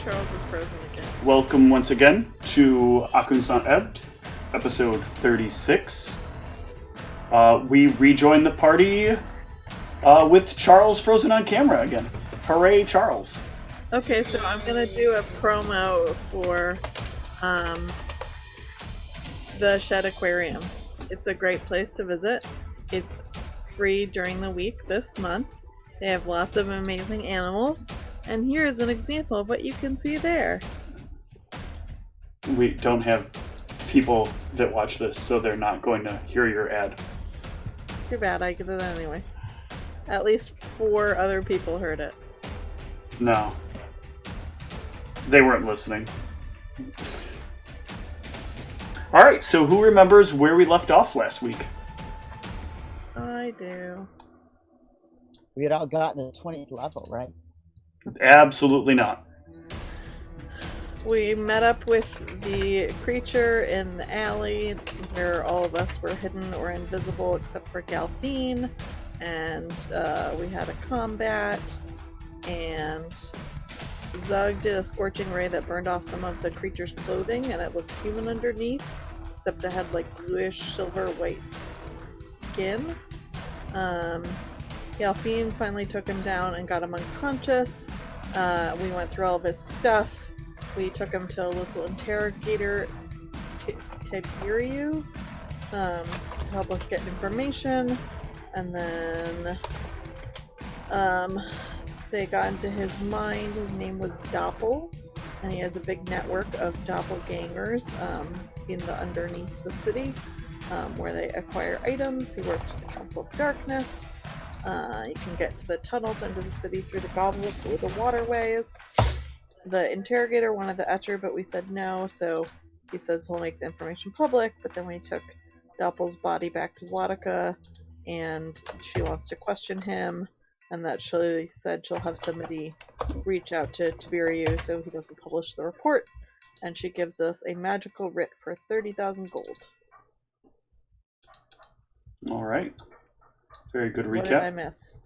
Charles is frozen again. Welcome once again to Akunsaunt Ebbed, episode 36. We rejoin the party with Charles frozen on camera again. Hooray, Charles. Okay, so I'm gonna do a promo for the Shed Aquarium. It's a great place to visit. It's free during the week this month. They have lots of amazing animals. And here's an example of what you can see there. We don't have people that watch this, so they're not going to hear your ad. Too bad, I did it anyway. At least 4 other people heard it. No. They weren't listening. Alright, so who remembers where we left off last week? I do. We had all gotten to the 20th level, right? Absolutely not. We met up with the creature in the alley where all of us were hidden or invisible except for Galphine, and we had a combat, and Zug did a scorching ray that burned off some of the creature's clothing, and it looked human underneath, except it had like bluish silver white skin. Galphine finally took him down and got him unconscious. We went through all of his stuff. We took him to a local interrogator, Tiberiu, to help us get information. And then they got into his mind. His name was Doppel, and he has a big network of doppelgangers in the underneath the city, where they acquire items. He works for the Council of Darkness. You can get to the tunnels under the city through the goblets or the waterways. The interrogator wanted the Etcher, but we said no, so he says he'll make the information public, but then we took Doppel's body back to Zlatica, and she wants to question him, and that she said she'll have somebody reach out to Tiberiu so he doesn't publish the report, and she gives us a magical writ for 30,000 gold. Alright. Very good recap. What did I miss?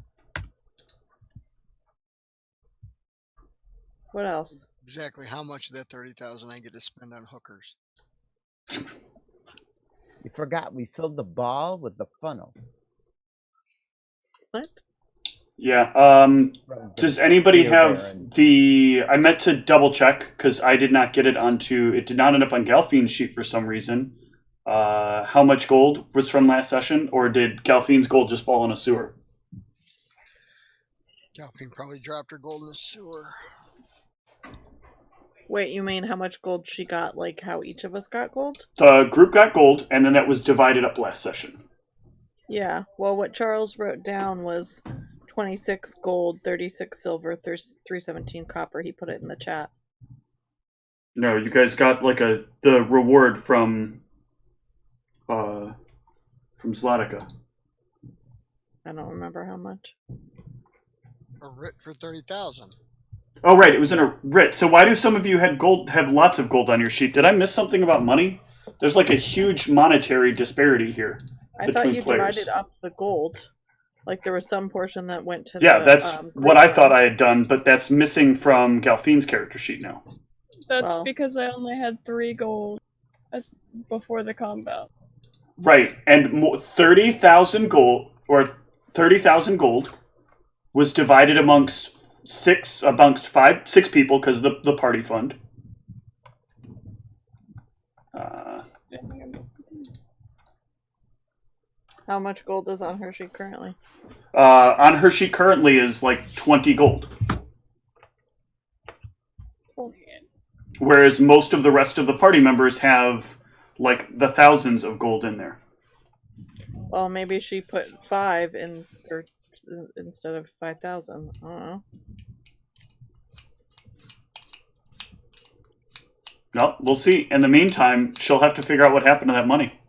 What else? Exactly how much of that 30,000 I get to spend on hookers? You forgot we filled the ball with the funnel. What? Yeah, does anybody have the... I meant to double check, because I did not get it onto... It did not end up on Galphine's sheet for some reason. How much gold was from last session, or did Galphine's gold just fall in a sewer? Galphine probably dropped her gold in the sewer. Wait, you mean how much gold she got, like how each of us got gold? The group got gold, and then that was divided up last session. Yeah, well, what Charles wrote down was 26 gold, 36 silver, 317 copper. He put it in the chat. No, you guys got like the reward from Zlatica. I don't remember how much. A writ for 30,000. Oh, right, it was in a writ. So why do some of you have lots of gold on your sheet? Did I miss something about money? There's like a huge monetary disparity here I thought between you players. divided up the gold. Like there was some portion that went to Yeah, the, that's what I group thought fund. I had done, but that's missing from Galphine's character sheet now. That's Well. because I only had 3 gold before the combat. Right, and 30,000 gold, or 30,000 gold, was divided amongst 6 people because of the party fund. How much gold is on her sheet currently? On her sheet currently is like 20 gold. Whereas most of the rest of the party members have like the thousands of gold in there. Well, maybe she put 5 in or instead of 5,000. I don't know. No, we'll see. In the meantime, she'll have to figure out what happened to that money.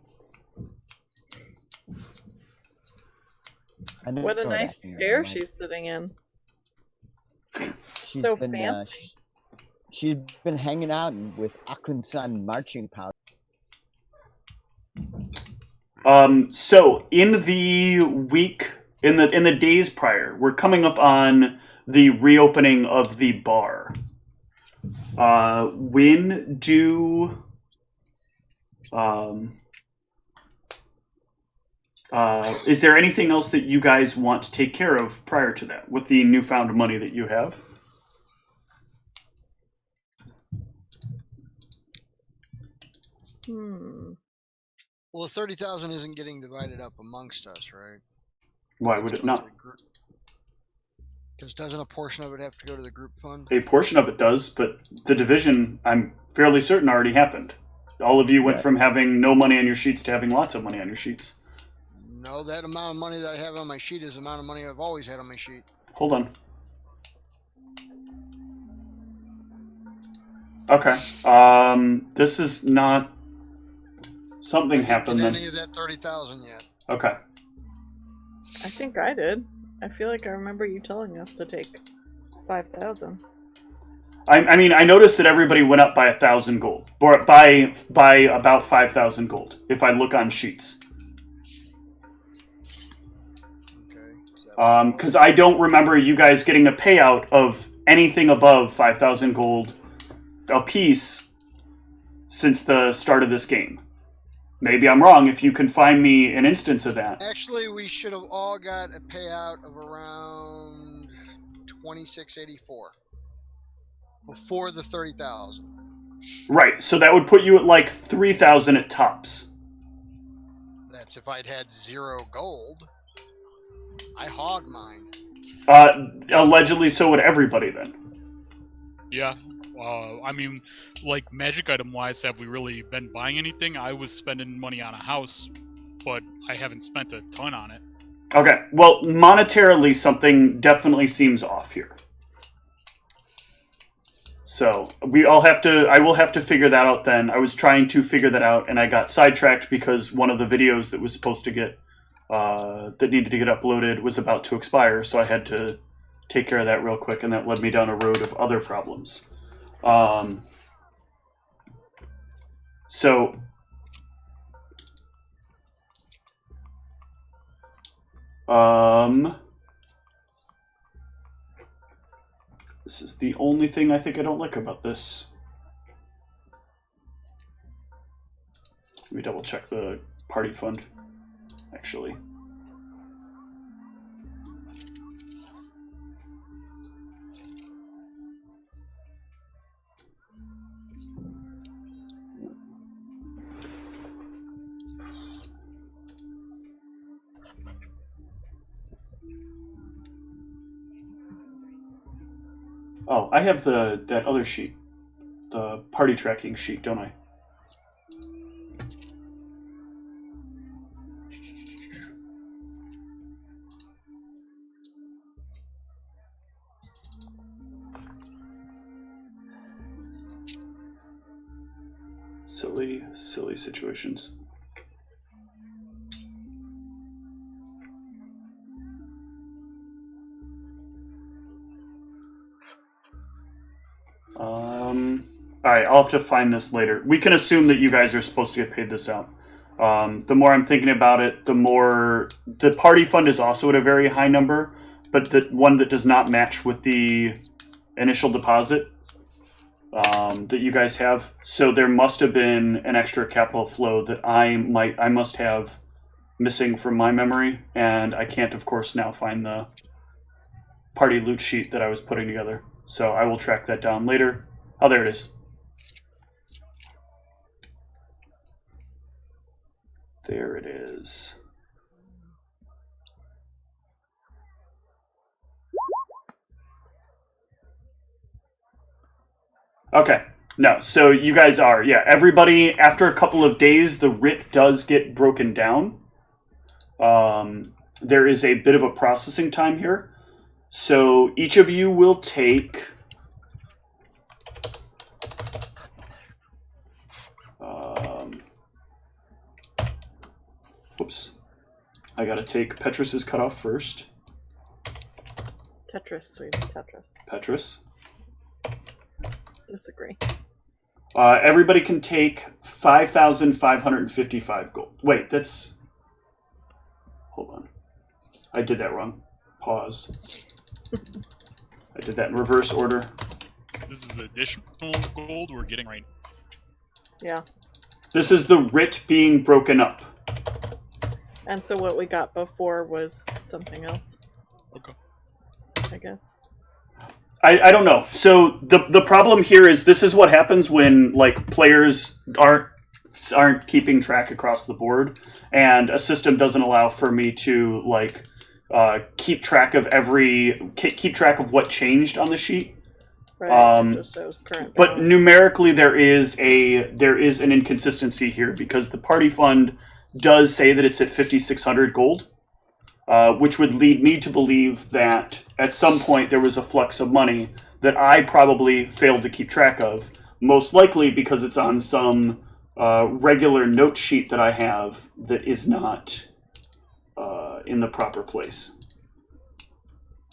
What a nice chair she's sitting in. So fancy. She's been hanging out with Akunsaunt marching powder. So in the week, in the days prior, we're coming up on the reopening of the bar. When do is there anything else that you guys want to take care of prior to that with the newfound money that you have? Well, the 30,000 isn't getting divided up amongst us, right? Why would it not? Because doesn't a portion of it have to go to the group fund? A portion of it does, but the division, I'm fairly certain, already happened. All of you went from having no money on your sheets to having lots of money on your sheets. No, that amount of money that I have on my sheet is the amount of money I've always had on my sheet. Hold on. Okay. This is not... Something happened then. Any of that 30,000 yet? Okay. I think I did. I feel like I remember you telling us to take 5,000. I mean, I noticed that everybody went up by 1,000 gold, or by about 5,000 gold. If I look on sheets, Okay. because I don't remember you guys getting a payout of anything above 5,000 gold a piece since the start of this game. Maybe I'm wrong. If you can find me an instance of that. Actually, we should have all got a payout of around 2684 before the 30,000. Right. So that would put you at like 3,000 at tops. That's if I'd had 0 gold. I hogged mine. Allegedly, so would everybody then. Yeah. I mean, like, magic item-wise, have we really been buying anything? I was spending money on a house, but I haven't spent a ton on it. Okay. Well, monetarily, something definitely seems off here. So I will have to figure that out then. I was trying to figure that out, and I got sidetracked because one of the videos that was supposed to get, that needed to get uploaded was about to expire, so I had to take care of that real quick, and that led me down a road of other problems. This is the only thing I think I don't like about this. Let me double check the party fund, actually. Oh, I have that other sheet, the party tracking sheet, don't I? Silly situations. Alright, I'll have to find this later. We can assume that you guys are supposed to get paid this out. The more I'm thinking about it, the more... The party fund is also at a very high number, but the one that does not match with the initial deposit that you guys have. So there must have been an extra capital flow that I must have missing from my memory, and I can't, of course, now find the party loot sheet that I was putting together. So I will track that down later. Oh, there it is. There it is. Okay. No, so you guys are. Yeah, everybody, after a couple of days, the writ does get broken down. There is a bit of a processing time here. So each of you will take... Whoops. I gotta take Petrus's cutoff first. Tetris, sweet Tetris. Petrus. Disagree. Everybody can take 5,555 gold. Wait, that's... Hold on. I did that wrong. Pause. I did that in reverse order. This is additional gold we're getting right. Yeah. This is the writ being broken up. And so what we got before was something else, Okay. I guess. I don't know. So the problem here is this is what happens when like players aren't keeping track across the board, and a system doesn't allow for me to like keep track of what changed on the sheet. Right. It just shows current But balance. numerically, there is an inconsistency here because the party fund does say that it's at 5,600 gold, which would lead me to believe that at some point there was a flux of money that I probably failed to keep track of, most likely because it's on some regular note sheet that I have that is not in the proper place.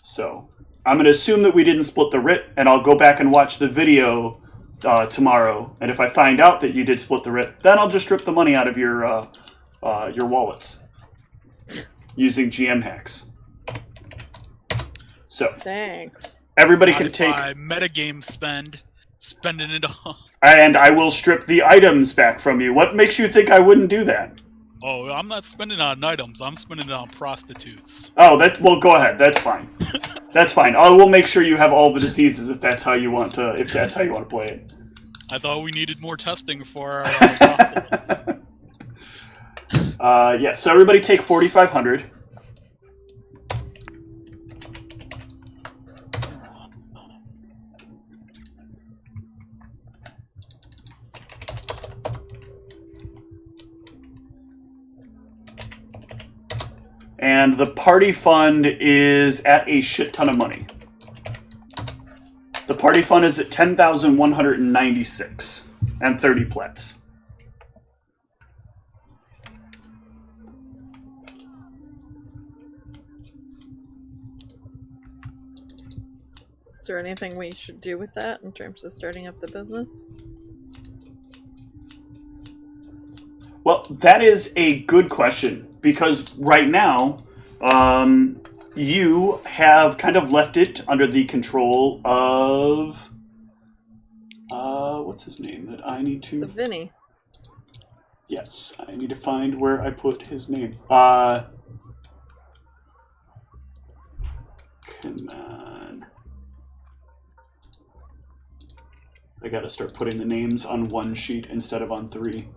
So I'm going to assume that we didn't split the writ, and I'll go back and watch the video tomorrow. And if I find out that you did split the writ, then I'll just strip the money out of your wallets using GM hacks. So Thanks. everybody Not can if take, I metagame spending it all. and I will strip the items back from you. What makes you think I wouldn't do that? Oh, I'm not spending it on items. I'm spending it on prostitutes. Oh, well, go ahead. That's fine. That's fine. I will make sure you have all the diseases if that's how you want to. If that's how you want to play it. I thought we needed more testing for our Yeah. So everybody take 4,500. And the party fund is at a shit ton of money. The party fund is at 10,196 and 30 plats. Is there anything we should do with that in terms of starting up the business? Well, that is a good question, because right now, you have kind of left it under the control of, what's his name that I need to... Vinny. Yes, I need to find where I put his name. Come on. I gotta start putting the names on one sheet instead of on three.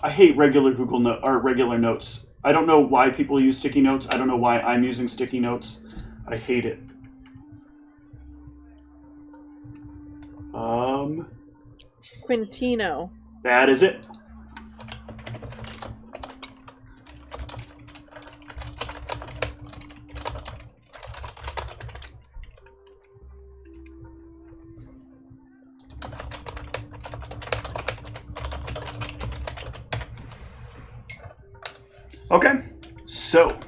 I hate regular regular notes. I don't know why people use sticky notes. I don't know why I'm using sticky notes. I hate it. Quintino. That is it. Okay, so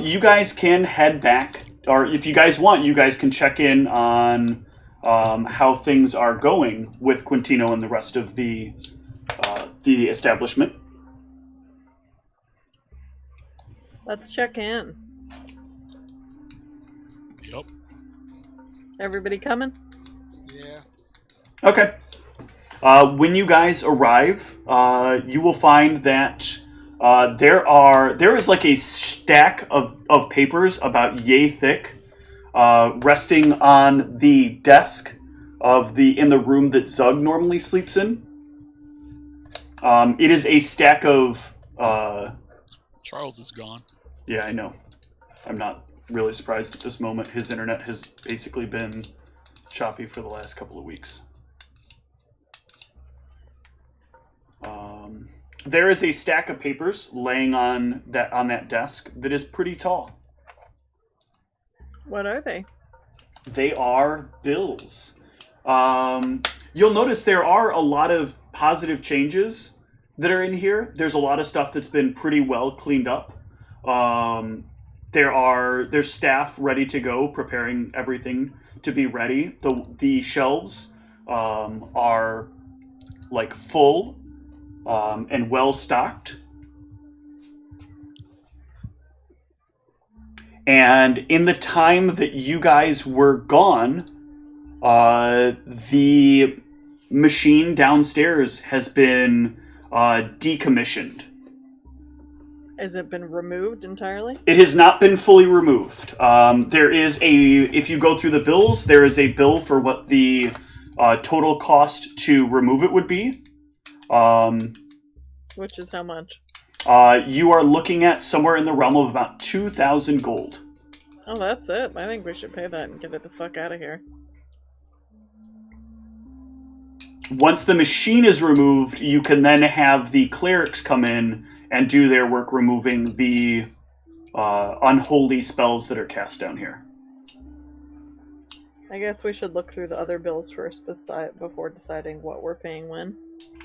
you guys can head back, or if you guys want, you guys can check in on how things are going with Quintino and the rest of the establishment. Let's check in. Yep. Everybody coming? Yeah. Okay. When you guys arrive, you will find that there is like a stack of papers about yay thick, resting on the desk in the room that Zug normally sleeps in. It is a stack of. Charles is gone. Yeah, I know. I'm not really surprised at this moment. His internet has basically been choppy for the last couple of weeks. There is a stack of papers laying on that desk that is pretty tall. What are they? They are bills. You'll notice there are a lot of positive changes that are in here. There's a lot of stuff that's been pretty well cleaned up. There's staff ready to go, preparing everything to be ready. The shelves are like full and well stocked. And in the time that you guys were gone, the machine downstairs has been decommissioned. Has it been removed entirely? It has not been fully removed. There is if you go through the bills, there is a bill for what the total cost to remove it would be. Which is how much? You are looking at somewhere in the realm of about 2,000 gold. Oh, that's it. I think we should pay that and get it the fuck out of here. Once the machine is removed, you can then have the clerics come in and do their work removing the unholy spells that are cast down here. I guess we should look through the other bills first before deciding what we're paying when.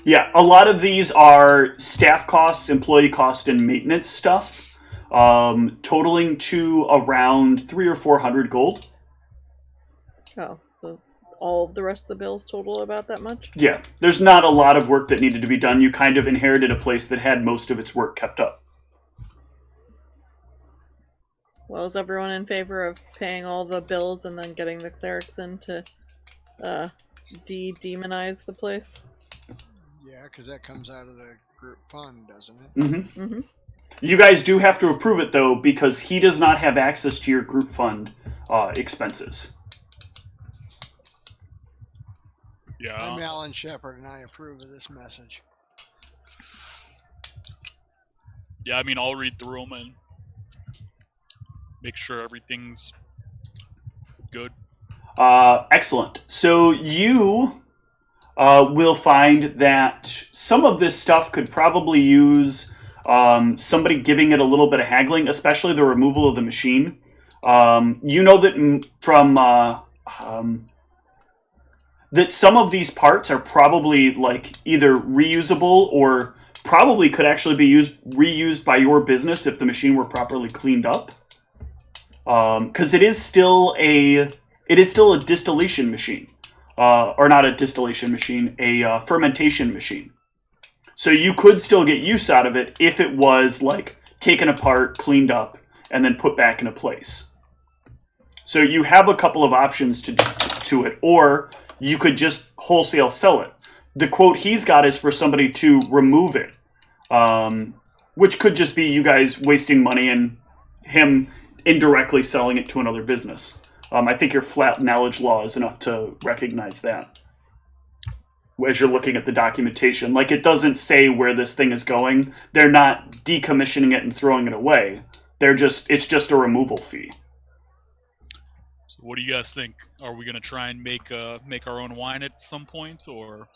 Yeah, a lot of these are staff costs, employee cost, and maintenance stuff, totaling to around 300 or 400 gold. Oh, so all of the rest of the bills total about that much? Yeah, there's not a lot of work that needed to be done. You kind of inherited a place that had most of its work kept up. Well, is everyone in favor of paying all the bills and then getting the clerics in to demonize the place? Yeah, because that comes out of the group fund, doesn't it? Mm-hmm. Mm-hmm. You guys do have to approve it, though, because he does not have access to your group fund expenses. Yeah. I'm Alan Shepard, and I approve of this message. Yeah, I mean, I'll read through them and make sure everything's good. Excellent. So you will find that some of this stuff could probably use somebody giving it a little bit of haggling, especially the removal of the machine. You know that from that some of these parts are probably like either reusable or probably could actually be reused by your business if the machine were properly cleaned up. Because it is still a distillation machine, or not a distillation machine, a fermentation machine. So you could still get use out of it if it was like taken apart, cleaned up, and then put back into place. So you have a couple of options to it, or you could just wholesale sell it. The quote he's got is for somebody to remove it, which could just be you guys wasting money and him indirectly selling it to another business. I think your flat knowledge law is enough to recognize that. As you're looking at the documentation, like it doesn't say where this thing is going. They're not decommissioning it and throwing it away. It's just a removal fee. So what do you guys think? Are we gonna try and make our own wine at some point, or?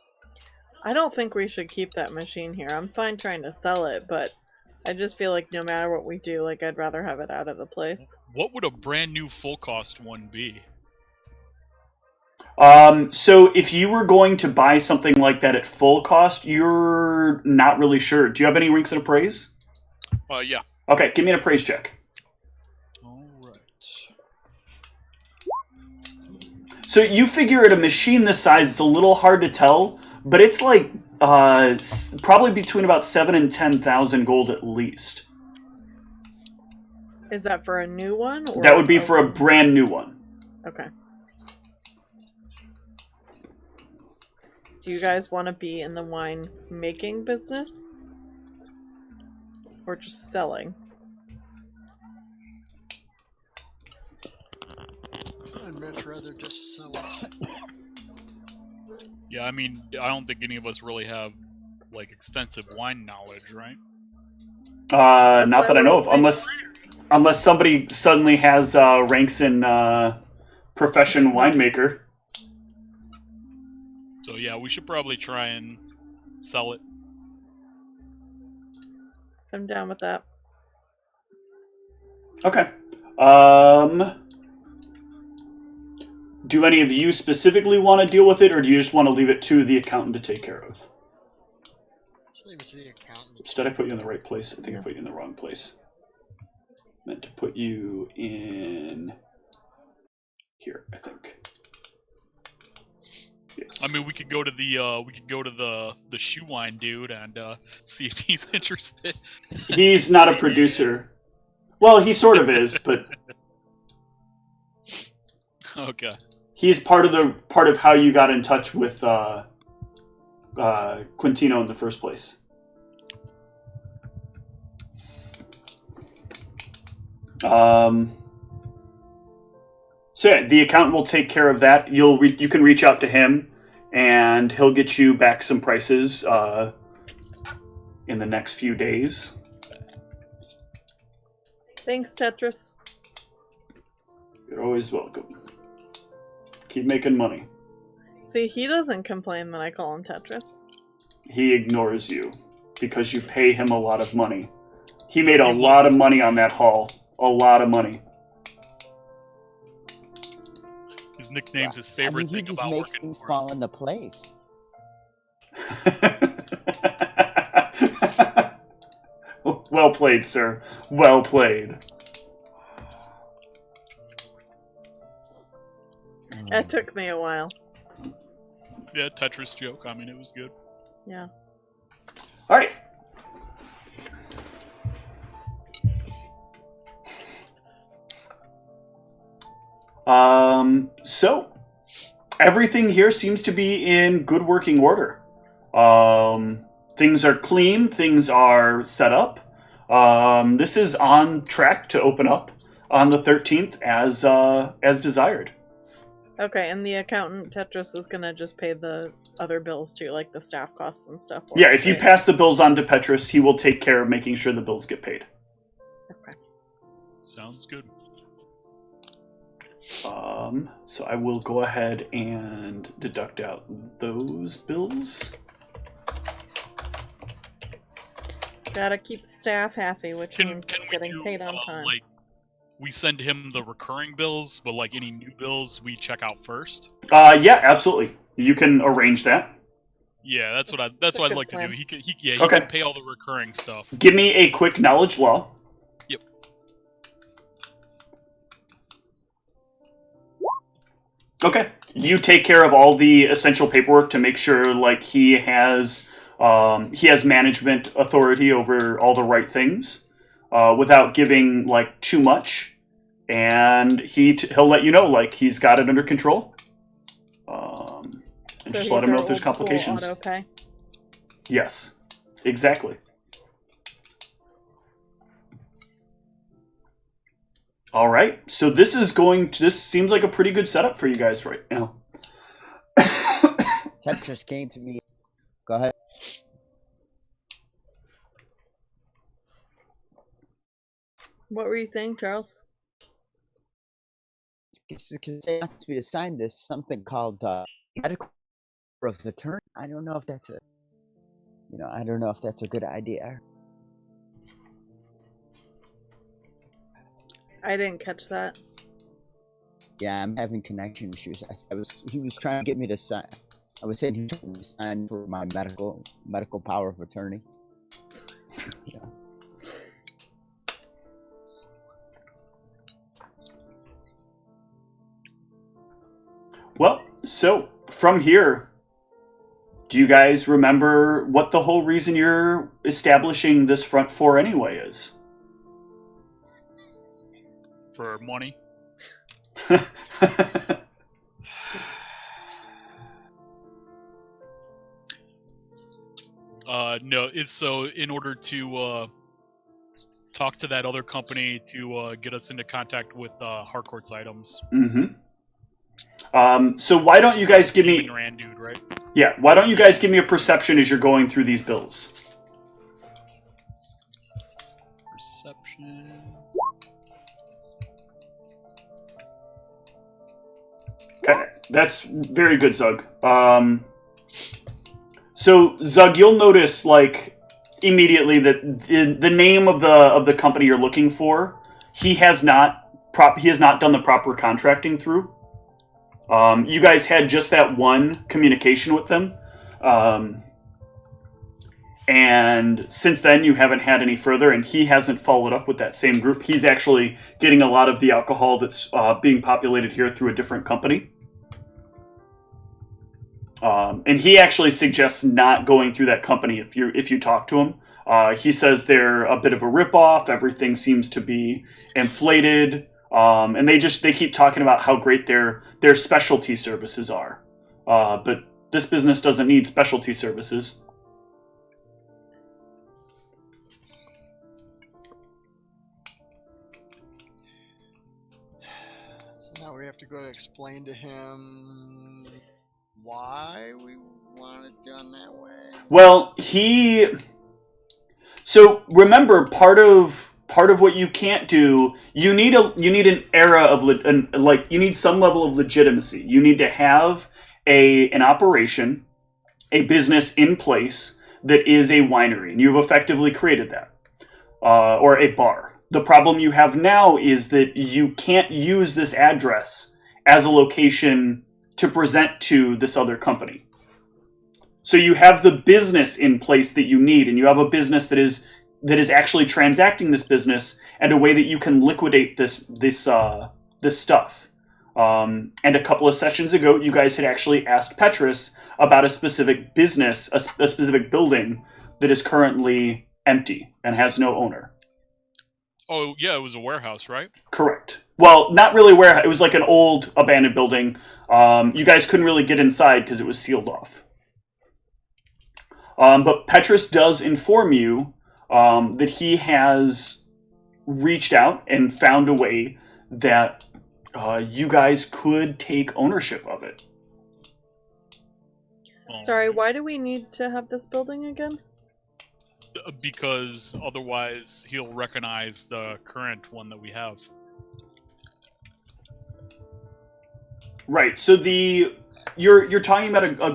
I don't think we should keep that machine here. I'm fine trying to sell it, but I just feel like no matter what we do, like I'd rather have it out of the place. What would a brand new full cost one be? So if you were going to buy something like that at full cost, you're not really sure. Do you have any ranks in appraise? Yeah. Okay, give me an appraise check. Alright. So you figure at a machine this size, it's a little hard to tell, but it's like probably between about 7,000 and 10,000 gold at least. Is that for a new one? Or That would be for a brand new one. Okay. Do you guys want to be in the wine making business? Or just selling? I'd much rather just sell it. Yeah, I mean, I don't think any of us really have like extensive wine knowledge, right? Not that I know of, unless somebody suddenly has ranks in profession winemaker. So yeah, we should probably try and sell it. I'm down with that. Okay. Do any of you specifically want to deal with it, or do you just want to leave it to the accountant to take care of? Just leave it to the accountant. Oops, did I put you in the right place? I think I put you in the wrong place. Meant to put you in here, I think. Yes. I mean, we could go to the shoe wine dude and see if he's interested. He's not a producer. Well, he sort of is, but Okay. he's part of how you got in touch with Quintino in the first place. So yeah, the accountant will take care of that. You can reach out to him, and he'll get you back some prices in the next few days. Thanks, Tetris. You're always welcome. Keep making money. See, he doesn't complain that I call him Tetris. He ignores you because you pay him a lot of money. He made a lot of money on that haul. A lot of money. His nickname's his favorite he thing just about makes working things for fall us. into place. Well played, sir. Well played. It took me a while. Yeah, Tetris joke. I mean, it was good. Yeah. All right. So everything here seems to be in good working order. Things are clean. Things are set up. This is on track to open up on the 13th as desired. Okay, and the accountant Tetris is gonna just pay the other bills too, like the staff costs and stuff. Yeah, if you pass the bills on to Petrus, he will take care of making sure the bills get paid. Okay. Sounds good. So I will go ahead and deduct out those bills. Gotta keep the staff happy, which Can means we getting do, paid on time. like, we send him the recurring bills, but like any new bills, we check out first? Yeah, absolutely. You can arrange that. Yeah, that's what a I'd good like plan. to do. He Okay. can pay all the recurring stuff. Give me a quick knowledge law. Yep. Okay. You take care of all the essential paperwork to make sure, like, he has management authority over all the right things, without giving like too much, and he'll let you know, like, he's got it under control. And just let him know if there's complications. Auto pay. Yes, exactly. All right, so this seems like a pretty good setup for you guys right now. Tetris came to me. Go ahead. What were you saying, Charles? Because they asked me to sign this something called medical of the turn. I don't know if that's a good idea. I didn't catch that. Yeah, I'm having connection issues. He was trying to get me to sign. I was saying he was trying to sign for my medical power of attorney. Yeah. Well, so from here, do you guys remember what the whole reason you're establishing this front for anyway is? For money. No, it's so in order to talk to that other company to get us into contact with Harcourt's items. Mm-hmm. So why don't you guys give me... Rand dude, right? Yeah, why don't you guys give me a perception as you're going through these bills? Perception. Okay, that's very good, Zug. So Zug, you'll notice, like, immediately that the name of the company you're looking for, he has not done the proper contracting through. You guys had just that one communication with them, and since then you haven't had any further, and he hasn't followed up with that same group. He's actually getting a lot of the alcohol that's being populated here through a different company. And he actually suggests not going through that company if you talk to him. He says they're a bit of a ripoff. Everything seems to be inflated, and they keep talking about how great their specialty services are. But this business doesn't need specialty services. So now we have to go to explain to him why we want it done that way. Well, So remember, part of what you can't do, you need an era of you need some level of legitimacy. You need to have an operation, a business in place that is a winery, and you've effectively created that, or a bar. The problem you have now is that you can't use this address as a location to present to this other company. So you have the business in place that you need, and you have a business that is actually transacting this business and a way that you can liquidate this stuff. And a couple of sessions ago, you guys had actually asked Petrus about a specific business, a specific building that is currently empty and has no owner. Oh, yeah, it was a warehouse, right? Correct. Well, not really a warehouse. It was like an old abandoned building. You guys couldn't really get inside because it was sealed off. But Petrus does inform you that he has reached out and found a way that you guys could take ownership of it. Sorry, why do we need to have this building again? Because otherwise he'll recognize the current one that we have. Right. So you're talking about a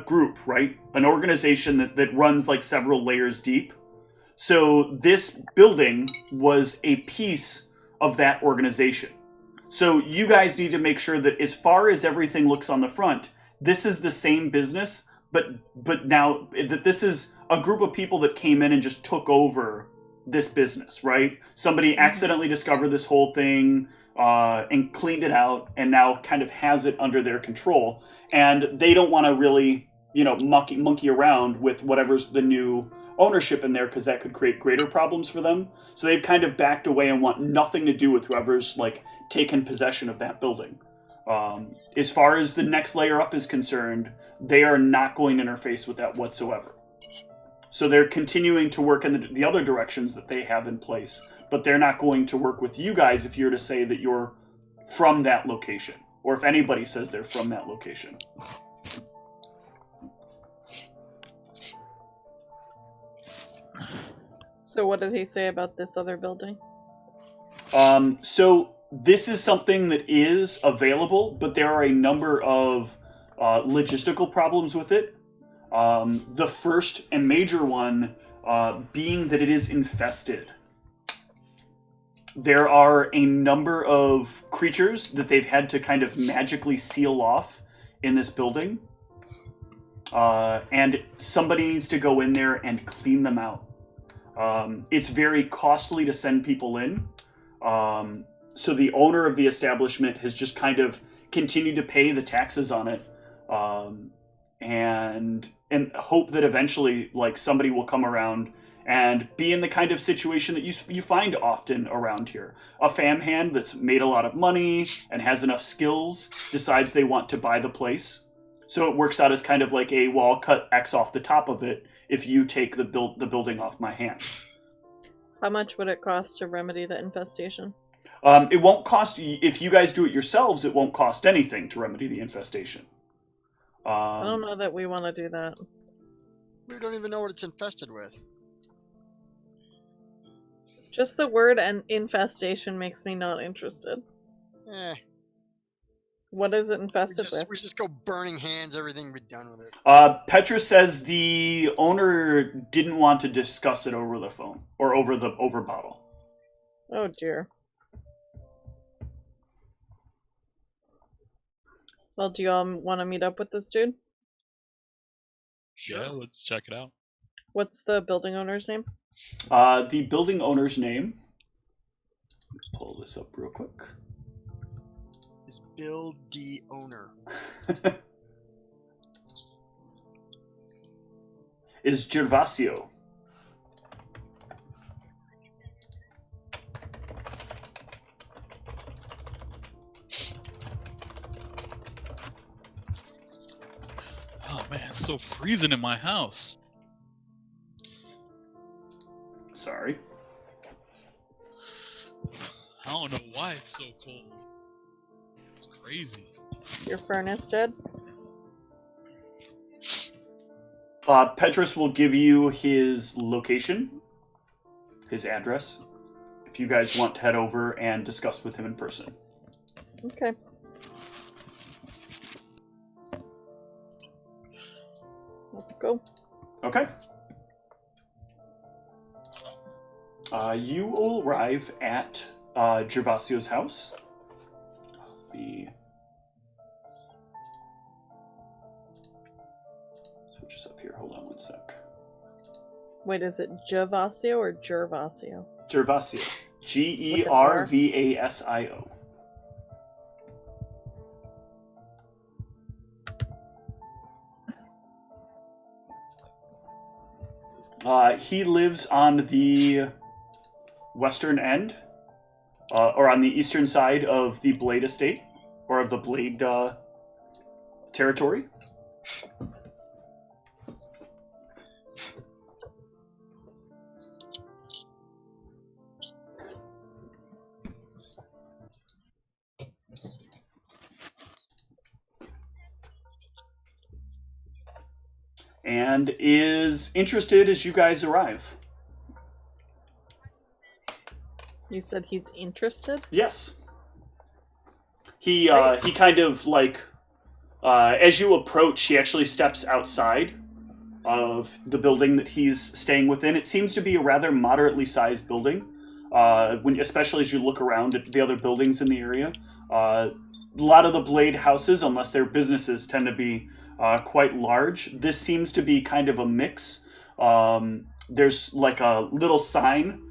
group, right? An organization that runs like several layers deep. So this building was a piece of that organization. So you guys need to make sure that as far as everything looks on the front, this is the same business, but now that this is a group of people that came in and just took over this business, right? Somebody accidentally discovered this whole thing and cleaned it out and now kind of has it under their control. And they don't want to really, monkey around with whatever's the new ownership in there because that could create greater problems for them. So they've kind of backed away and want nothing to do with whoever's taken possession of that building. As far as the next layer up is concerned, they are not going to interface with that whatsoever. So they're continuing to work in the other directions that they have in place, but they're not going to work with you guys if you're to say that you're from that location, or if anybody says they're from that location. So what did he say about this other building? So this is something that is available, but there are a number of logistical problems with it. The first and major one being that it is infested. There are a number of creatures that they've had to kind of magically seal off in this building. And somebody needs to go in there and clean them out. It's very costly to send people in. So the owner of the establishment has just kind of continued to pay the taxes on it. And hope that eventually somebody will come around and be in the kind of situation that you find often around here. A fam hand that's made a lot of money and has enough skills decides they want to buy the place. So it works out as kind of like I'll cut X off the top of it if you take the building off my hands. How much would it cost to remedy the infestation? It won't cost, if you guys do it yourselves, it won't cost anything to remedy the infestation. I don't know that we want to do that. We don't even know what it's infested with. Just the word and infestation makes me not interested. What is it infested with? We just go burning hands, everything be done with it. Petrus says the owner didn't want to discuss it over the phone or over bottle. Oh dear. Well, do you all want to meet up with this dude? Sure. Yeah, let's check it out. What's the building owner's name? The building owner's name. Pull this up real quick. Is Bill D. Owner. Is Gervasio. Oh man, it's so freezing in my house. Sorry. I don't know why it's so cold. It's crazy. Your furnace dead? Petrus will give you his location, his address, if you guys want to head over and discuss with him in person. Okay. Let's go. Okay. You will arrive at Gervasio's house. Switch this up here. Hold on one sec. Wait, is it Gervasio or Gervasio? Gervasio. Gervasio. He lives on the western end, or on the eastern side of the Blade Estate, or of the Blade territory. And is interested as you guys arrive. You said he's interested? Yes. He kind of like, as you approach, he actually steps outside of the building that he's staying within. It seems to be a rather moderately sized building, especially as you look around at the other buildings in the area. A lot of the Blade houses, unless they're businesses, tend to be quite large. This seems to be kind of a mix. There's like a little sign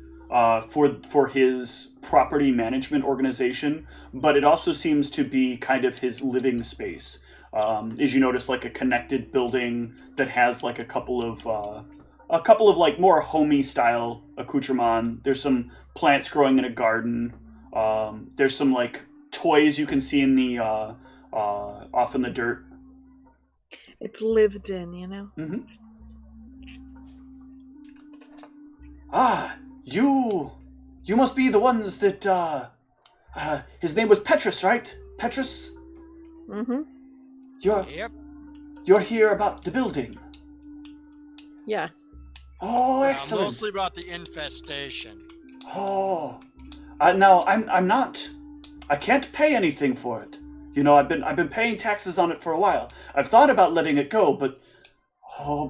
for his property management organization, but it also seems to be kind of his living space. As you notice, like a connected building that has like a couple of like more homey style accoutrement. There's some plants growing in a garden. There's some like toys you can see in the off in the dirt. It's lived in, you know? Mm-hmm. Ah, you must be the ones that, his name was Petrus, right? Petrus? Mm-hmm. Yep. You're here about the building. Yes. Oh, excellent. Mostly about the infestation. Oh, now I'm not. I can't pay anything for it. You know, I've been paying taxes on it for a while. I've thought about letting it go, but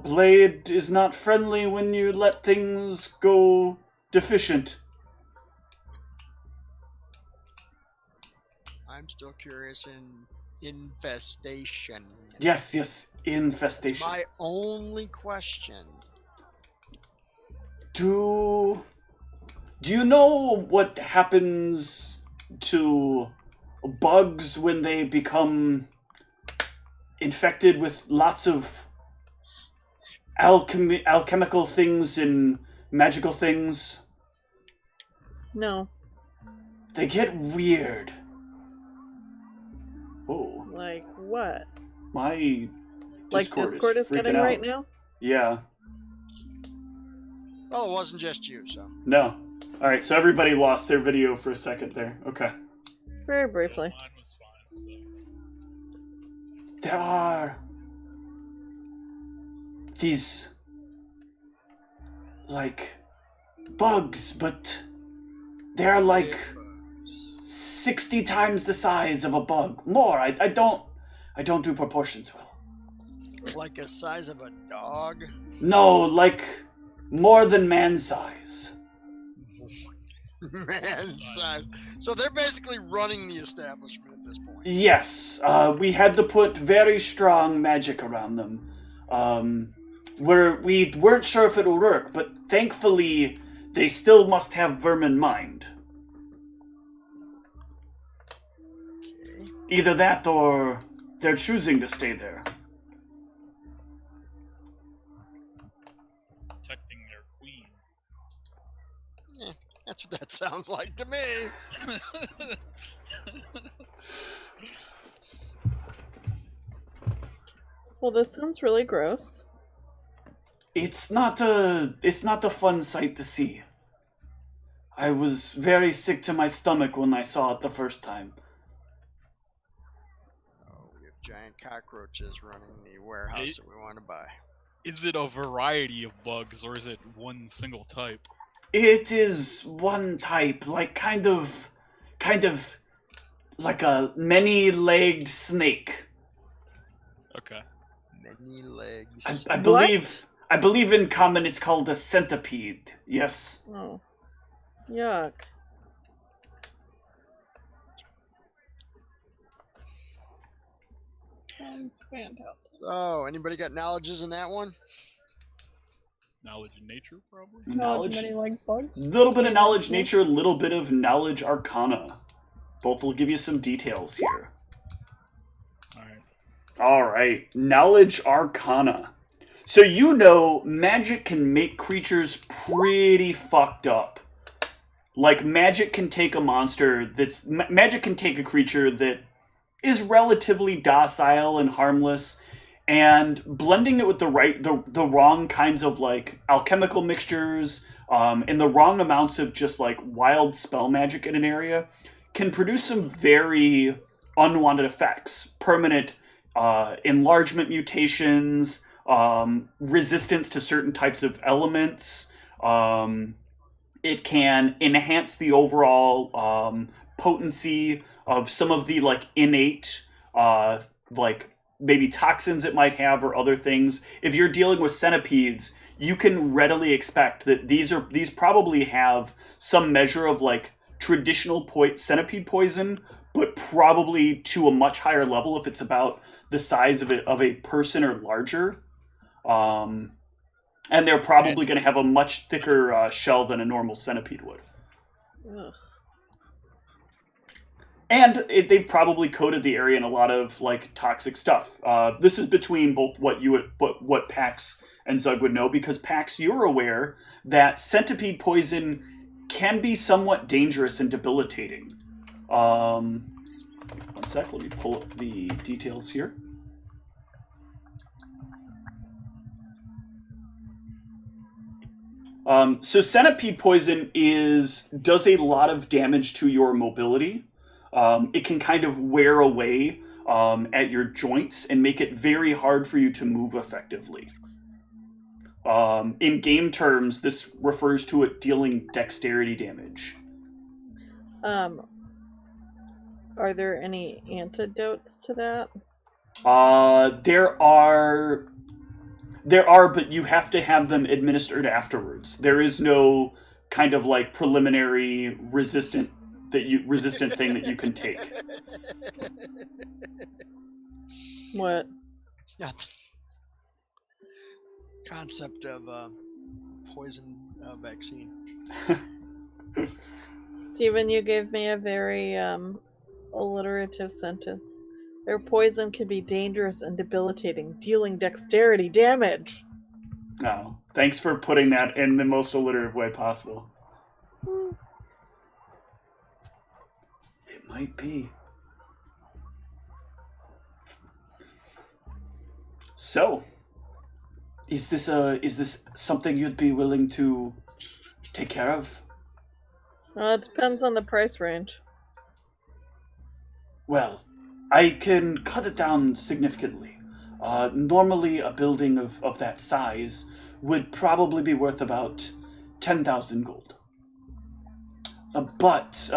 Blade is not friendly when you let things go deficient. I'm still curious in infestation. Yes, infestation. That's my only question. Do you know what happens to bugs when they become infected with lots of alchemical things and magical things? No. They get weird. Oh. Like what? My Discord is freaking getting out right now? Yeah. Well, it wasn't just you, so. No. Alright, so everybody lost their video for a second there. Okay. Very briefly. Mine was fine, so. There are these like bugs, but they're like 60 times the size of a bug. More. I don't do proportions well. Like the size of a dog? No, like more than man size. Man size. So they're basically running the establishment at this point. Yes, we had to put very strong magic around them. We weren't sure if it would work, but thankfully they still must have vermin mind. Okay. Either that or they're choosing to stay there. Protecting their queen. Yeah, that's what that sounds like to me. Well, this sounds really gross. It's not a fun sight to see. I was very sick to my stomach when I saw it the first time. Oh, we have giant cockroaches running the warehouse that we want to buy. Is it a variety of bugs, or is it one single type? It is one type, like kind of like a many-legged snake. Okay. Many legs. I believe in common it's called a centipede. Yes. Oh. Yuck. Sounds fantastic. Oh, anybody got knowledges in that one? Knowledge in nature, probably? Knowledge many like bugs. Little bit of knowledge nature, little bit of knowledge arcana. Both will give you some details here. Alright, knowledge arcana. So you know magic can make creatures pretty fucked up. Like, magic can take a monster magic can take a creature that is relatively docile and harmless, and blending it with the wrong kinds of, like, alchemical mixtures, and the wrong amounts of just, like, wild spell magic in an area can produce some very unwanted effects. Permanent enlargement mutations, resistance to certain types of elements. It can enhance the overall potency of some of the, like, innate, like, maybe toxins it might have or other things. If you're dealing with centipedes, you can readily expect that these probably have some measure of, like, traditional centipede poison, but probably to a much higher level if it's about the size of a person or larger. And they're probably going to have a much thicker shell than a normal centipede would. Ugh. And they've probably coated the area in a lot of, like, toxic stuff. This is between both what Pax and Zug would know, because Pax, you're aware that centipede poison can be somewhat dangerous and debilitating. One sec, let me pull up the details here. So centipede poison does a lot of damage to your mobility. It can kind of wear away at your joints and make it very hard for you to move effectively. In game terms, this refers to it dealing dexterity damage. Are there any antidotes to that? There are, but you have to have them administered afterwards. There is no kind of, like, preliminary resistant thing that you can take. What? Yeah. Concept of poison vaccine. Steven, you gave me a very alliterative sentence. Their poison can be dangerous and debilitating, dealing dexterity damage. No. Thanks for putting that in the most alliterative way possible. It might be. So, is this something you'd be willing to take care of? It depends on the price range. Well, I can cut it down significantly. Normally, a building of that size would probably be worth about 10,000 gold. But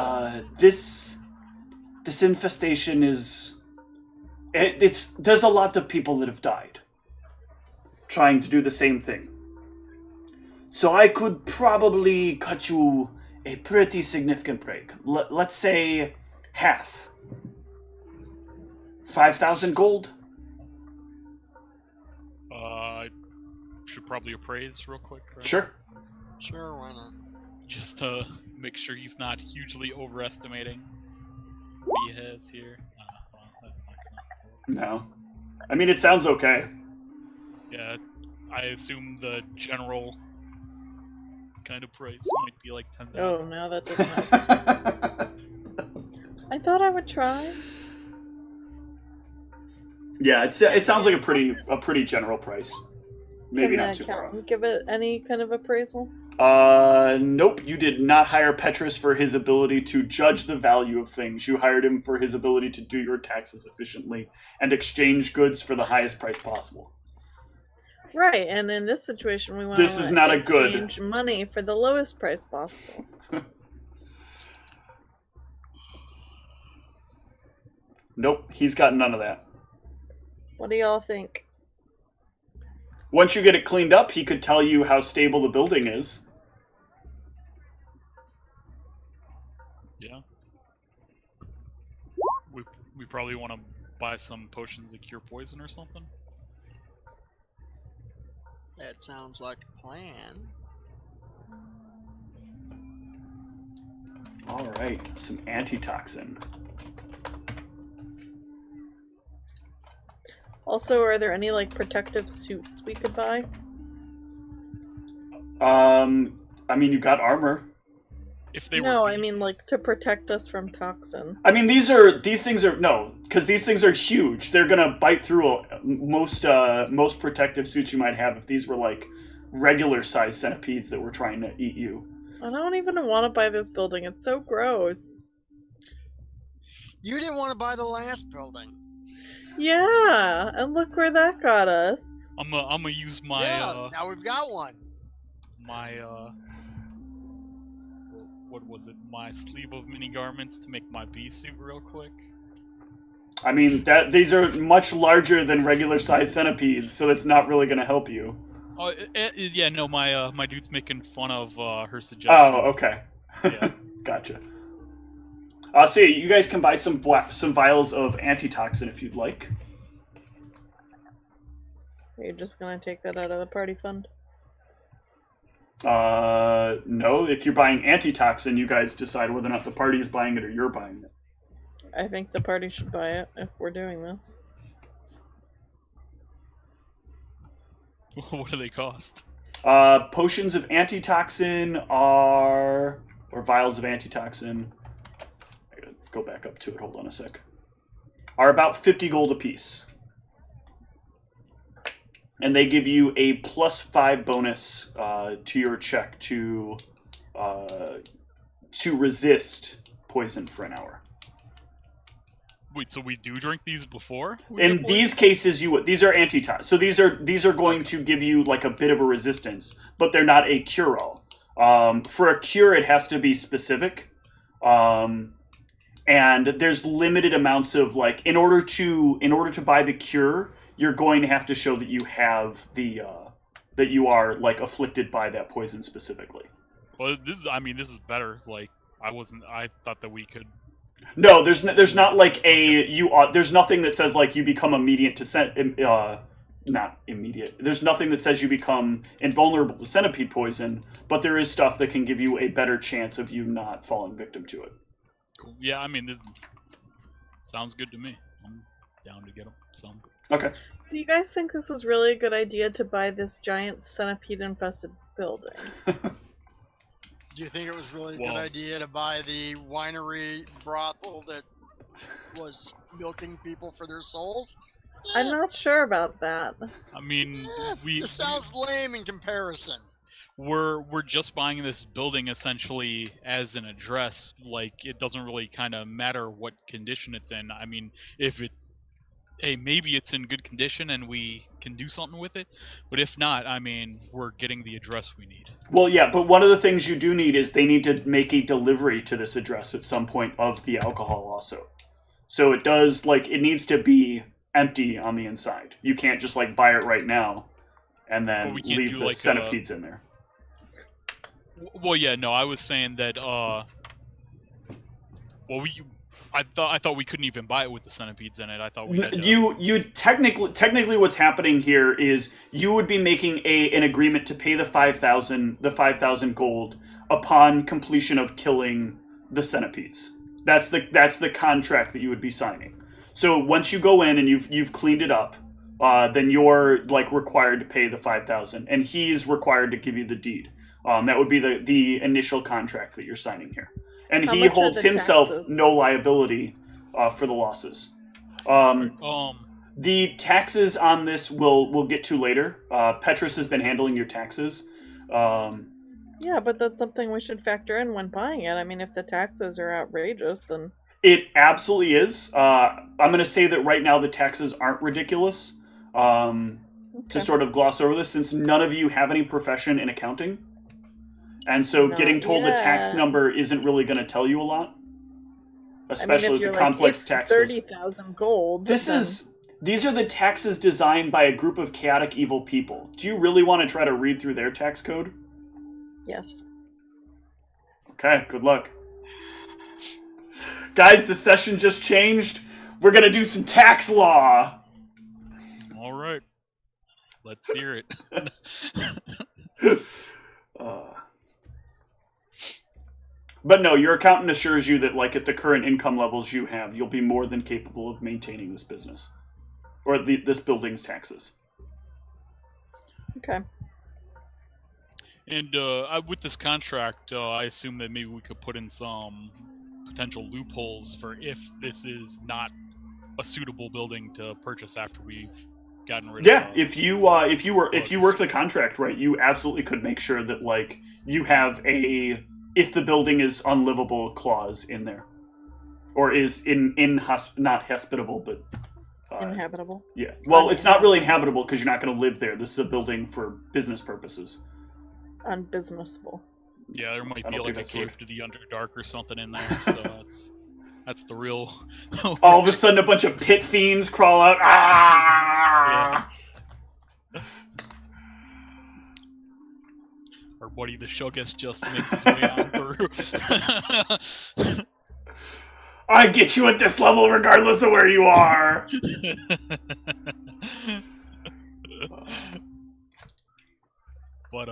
this infestation there's a lot of people that have died trying to do the same thing. So I could probably cut you a pretty significant break. Let's say half. 5,000 gold? Should probably appraise real quick, right? Sure. Sure, why not? Just to make sure he's not hugely overestimating what he has here. Well, that's not gonna tell us. No. I mean, it sounds okay. Yeah, I assume the general kind of price might be like 10,000. Oh, no, that doesn't happen. I thought I would try. Yeah, it sounds like a pretty general price. Maybe Can not the too far off. accountant give it any kind of appraisal? Nope. You did not hire Petrus for his ability to judge the value of things. You hired him for his ability to do your taxes efficiently and exchange goods for the highest price possible. Right, and in this situation, we want This is not a good- exchange money for the lowest price possible. Nope, he's got none of that. What do y'all think? Once you get it cleaned up, he could tell you how stable the building is. Yeah. We probably want to buy some potions that cure poison or something. That sounds like a plan. All right, some antitoxin. Also, are there any like protective suits we could buy? I mean, you got armor. If they No, were I mean like to protect us from toxin. I mean, these things are because these things are huge. They're gonna bite through most protective suits you might have if these were like regular sized centipedes that were trying to eat you. I don't even want to buy this building. It's so gross. You didn't want to buy the last building. Yeah, and look where that got us. I'm gonna use my Now we've got one. my what was it? My sleeve of mini garments to make my bee suit real quick. I mean, these are much larger than regular sized centipedes, so that's not really gonna help you. Oh yeah, no, my dude's making fun of her suggestion. Oh, okay. Yeah. Gotcha. So yeah, you guys can buy some vials of antitoxin if you'd like. Are you just gonna take that out of the party fund? No. If you're buying antitoxin, you guys decide whether or not the party is buying it or you're buying it. I think the party should buy it if we're doing this. What do they cost? Potions of antitoxin or vials of antitoxin. I gotta go back up to it. Hold on a sec. Are about 50 gold apiece. And they give you a +5 bonus to your check to resist poison for an hour. Wait, so we do drink these before? In these cases, you would. These are antitoxin, so these are going to give you like a bit of a resistance, but they're not a cure-all. For a cure, it has to be specific, and there's limited amounts of like in order to buy the cure, you're going to have to show that you have the that you are like afflicted by that poison specifically. Well, this is better. Like I thought that we could. No, there's not like there's nothing that says like you become immediate to not immediate. There's nothing that says you become invulnerable to centipede poison, but there is stuff that can give you a better chance of you not falling victim to it. Cool. Yeah, I mean, this sounds good to me. I'm down to get them. Some. Okay. Do you guys think this is really a good idea to buy this giant centipede-infested building? Do you think it was really a good idea to buy the winery brothel that was milking people for their souls? I'm not sure about that. I mean, This sounds lame in comparison. We're just buying this building essentially as an address. Like, it doesn't really kind of matter what condition it's in. I mean, maybe it's in good condition and we can do something with it. But if not, I mean, we're getting the address we need. Well, yeah, but one of the things you do need is they need to make a delivery to this address at some point of the alcohol also. So it does, like, it needs to be empty on the inside. You can't just, like, buy it right now and then leave the centipedes in there. Well, yeah, no, I was saying that, I thought we couldn't even buy it with the centipedes in it. I thought we had to... You technically what's happening here is you would be making an agreement to pay the 5,000 gold upon completion of killing the centipedes. That's the contract that you would be signing. So once you go in and you've cleaned it up, then you're like required to pay the 5,000, and he's required to give you the deed. That would be the initial contract that you're signing here. And he holds himself no liability for the losses. The taxes on this we'll get to later. Petrus has been handling your taxes. Yeah, but that's something we should factor in when buying it. I mean, if the taxes are outrageous, then... It absolutely is. I'm going to say that right now the taxes aren't ridiculous. To sort of gloss over this, since none of you have any profession in accounting. And so Not getting told yet. a tax number isn't really going to tell you a lot. Especially I mean, if with you're the like, complex it's taxes. 30,000 gold. These are the taxes designed by a group of chaotic evil people. Do you really want to try to read through their tax code? Yes. Okay, good luck. Guys, the session just changed. We're going to do some tax law. All right. Let's hear it. But no, your accountant assures you that, like, at the current income levels you have, you'll be more than capable of maintaining this business. Or this building's taxes. Okay. And with this contract, I assume that maybe we could put in some potential loopholes for if this is not a suitable building to purchase after we've gotten rid of. Yeah, if you work the contract right, you absolutely could make sure that, like, you have a if the building is unlivable clause in there, or is not hospitable, but Inhabitable. yeah. Well, it's not really inhabitable because you're not going to live there. This is a building for business purposes. Unbusinessable. Yeah, there might I be don't like think a that's the word. cave to the Underdark or something in there. So that's the real. All of a sudden, a bunch of pit fiends crawl out. Ah! Yeah. Our buddy the Shuggus just makes his way on through. I get you at this level regardless of where you are. But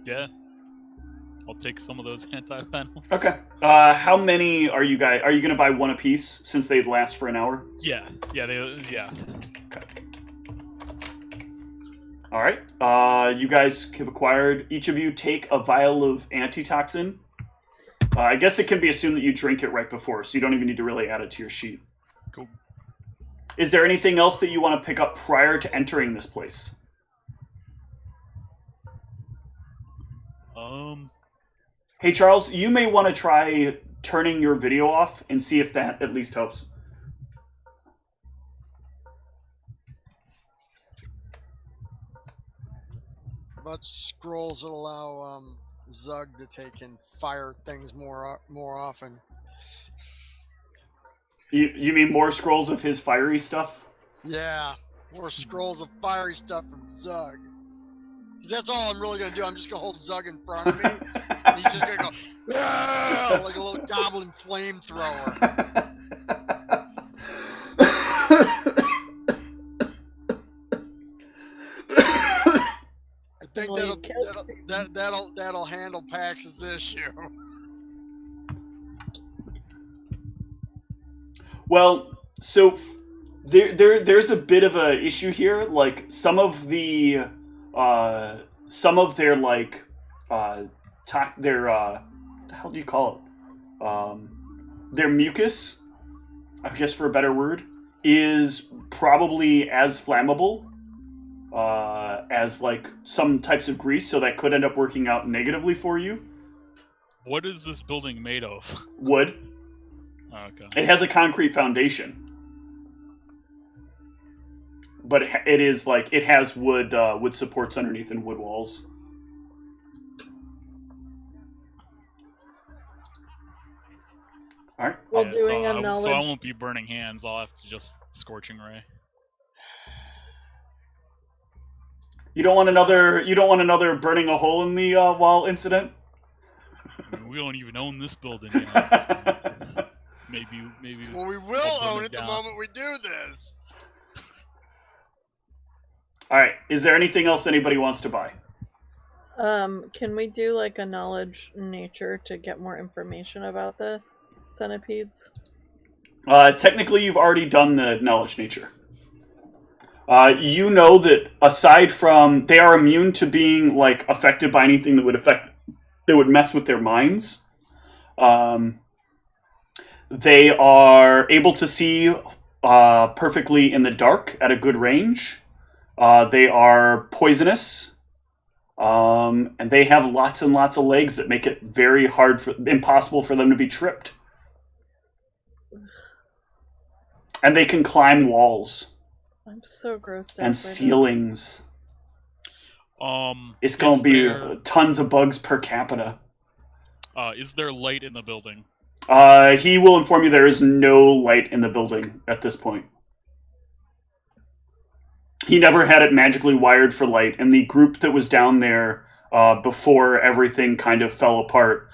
yeah, I'll take some of those anti-venom. Okay. How many are you guys? Are you going to buy one apiece since they last for an hour? Yeah. Okay. All right. You guys have acquired. Each of you take a vial of antitoxin. I guess it can be assumed that you drink it right before, so you don't even need to really add it to your sheet. Cool. Is there anything else that you want to pick up prior to entering this place? Hey, Charles, you may want to try turning your video off and see if that at least helps. About scrolls that allow Zug to take and fire things more often. You mean more scrolls of his fiery stuff? Yeah, more scrolls of fiery stuff from Zug. 'Cause that's all I'm really gonna do. I'm just gonna hold Zug in front of me, and he's just gonna go "Ah!" like a little goblin flamethrower. I think that'll handle Pax's issue. Well, so there's a bit of a issue here. Like some of their like their how do you call it? Their mucus, I guess for a better word, is probably as flammable as like some types of grease, so that could end up working out negatively for you. What is this building made of? Wood. Oh, okay. It has a concrete foundation, but it is like it has wood supports underneath and wood walls. All right. Well, Yeah, doing so a knowledge. So I won't be burning hands. I'll have to just scorching ray. You don't want another burning a hole in the wall incident. I mean, we don't even own this building yet. So maybe. Well, we will own it the moment we do this. All right. Is there anything else anybody wants to buy? Can we do like a knowledge nature to get more information about the centipedes? Technically, you've already done the knowledge nature. You know that aside from they are immune to being like affected by anything that would mess with their minds. They are able to see perfectly in the dark at a good range. They are poisonous. And they have lots and lots of legs that make it very impossible for them to be tripped. And they can climb walls. I'm so grossed out. And ceilings. It's Is going to be there- tons of bugs per capita. Is there light in the building? He will inform you there is no light in the building at this point. He never had it magically wired for light, and the group that was down there before everything kind of fell apart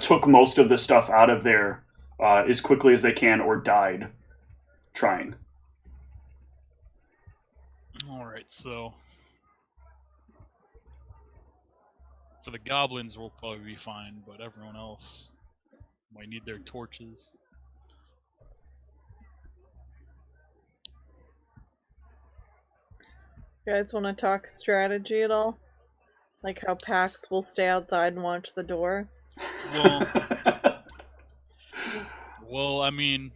took most of the stuff out of there as quickly as they can, or died trying. Alright, so... For the goblins, we'll probably be fine, but everyone else might need their torches. You guys want to talk strategy at all? Like how Pax will stay outside and watch the door? Well, I mean...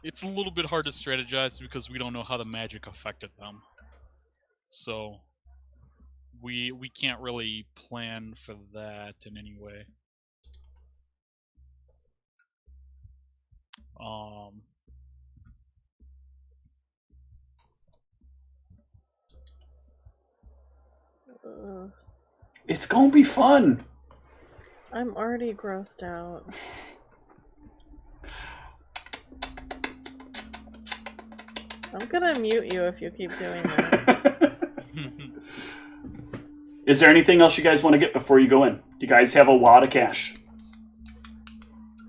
It's a little bit hard to strategize because we don't know how the magic affected them. So... We can't really plan for that in any way. It's gonna be fun. I'm already grossed out. I'm gonna mute you if you keep doing that. Is there anything else you guys want to get before you go in? You guys have a wad of cash.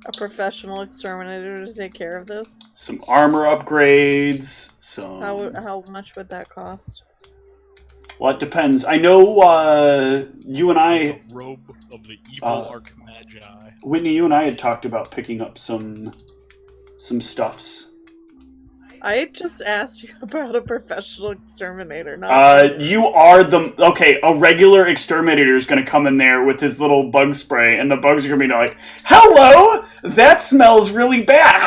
A professional exterminator to take care of this? Some armor upgrades. Some. How much would that cost? Well, it depends. I know you and I... The robe of the evil Archmagi. Whitney, you and I had talked about picking up some stuffs. I just asked you about a professional exterminator, not you are the... Okay, a regular exterminator is going to come in there with his little bug spray, and the bugs are going to be like, hello! That smells really bad!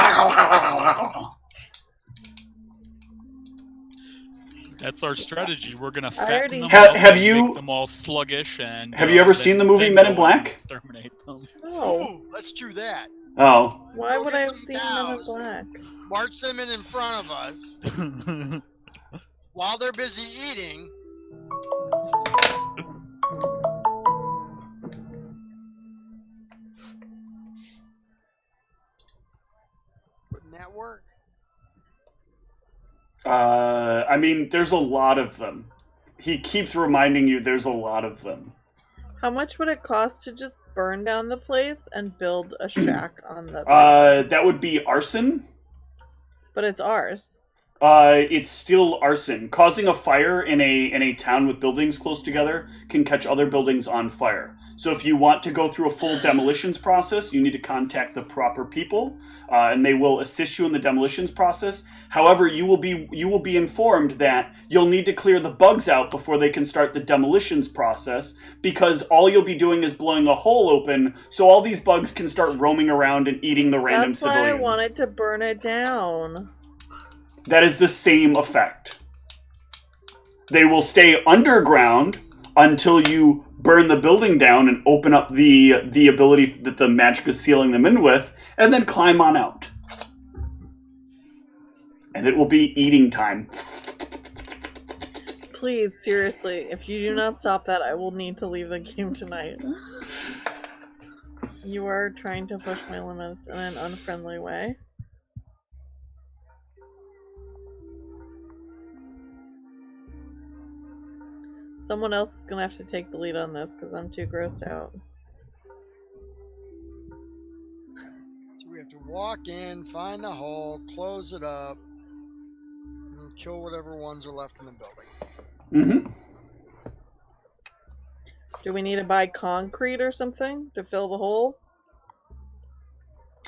That's our strategy. We're gonna already- fatten them Ha- up have and you- make them all sluggish and... Have you ever then- seen the movie then Men in go and Black? Exterminate them. No. Ooh, let's do that. Oh. Why Go would get I have some seen Men in cows. Black? March them in front of us while they're busy eating. Wouldn't that work? I mean, there's a lot of them. He keeps reminding you there's a lot of them. How much would it cost to just burn down the place and build a shack on the... That would be arson. But it's ours. It's still arson. Causing a fire in a town with buildings close together can catch other buildings on fire. So if you want to go through a full demolitions process, you need to contact the proper people, and they will assist you in the demolitions process. However, you will be informed that you'll need to clear the bugs out before they can start the demolitions process, because all you'll be doing is blowing a hole open, so all these bugs can start roaming around and eating the random That's civilians. why I wanted to burn it down. That is the same effect. They will stay underground until you burn the building down and open up the ability that the magic is sealing them in with, and then climb on out. And it will be eating time. Please, seriously, if you do not stop that, I will need to leave the game tonight. You are trying to push my limits in an unfriendly way. Someone else is gonna have to take the lead on this because I'm too grossed out. So we have to walk in, find the hole, close it up, and kill whatever ones are left in the building. Mm-hmm. Do we need to buy concrete or something to fill the hole?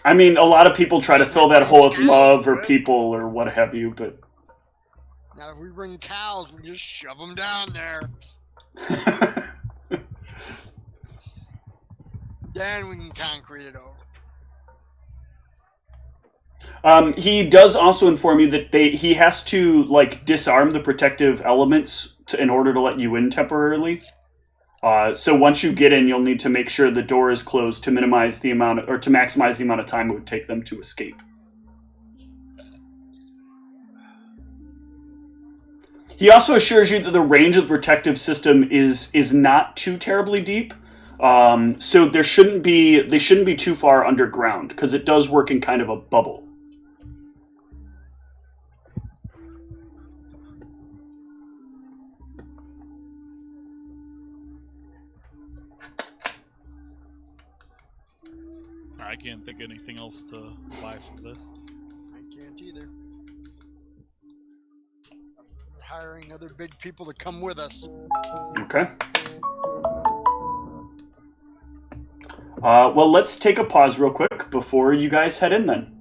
I mean, a lot of people try to fill that hole with love or people or what have you, but... Now, if we bring cows, we just shove them down there. Then we can concrete it over. He does also inform you that he has to like disarm the protective elements in order to let you in temporarily. So once you get in, you'll need to make sure the door is closed to minimize the amount or to maximize the amount of time it would take them to escape. He also assures you that the range of the protective system is not too terribly deep. So they shouldn't be too far underground because it does work in kind of a bubble. I can't think of anything else to buy for this. I can't either. We're hiring other big people to come with us. Okay. Well, let's take a pause real quick before you guys head in then.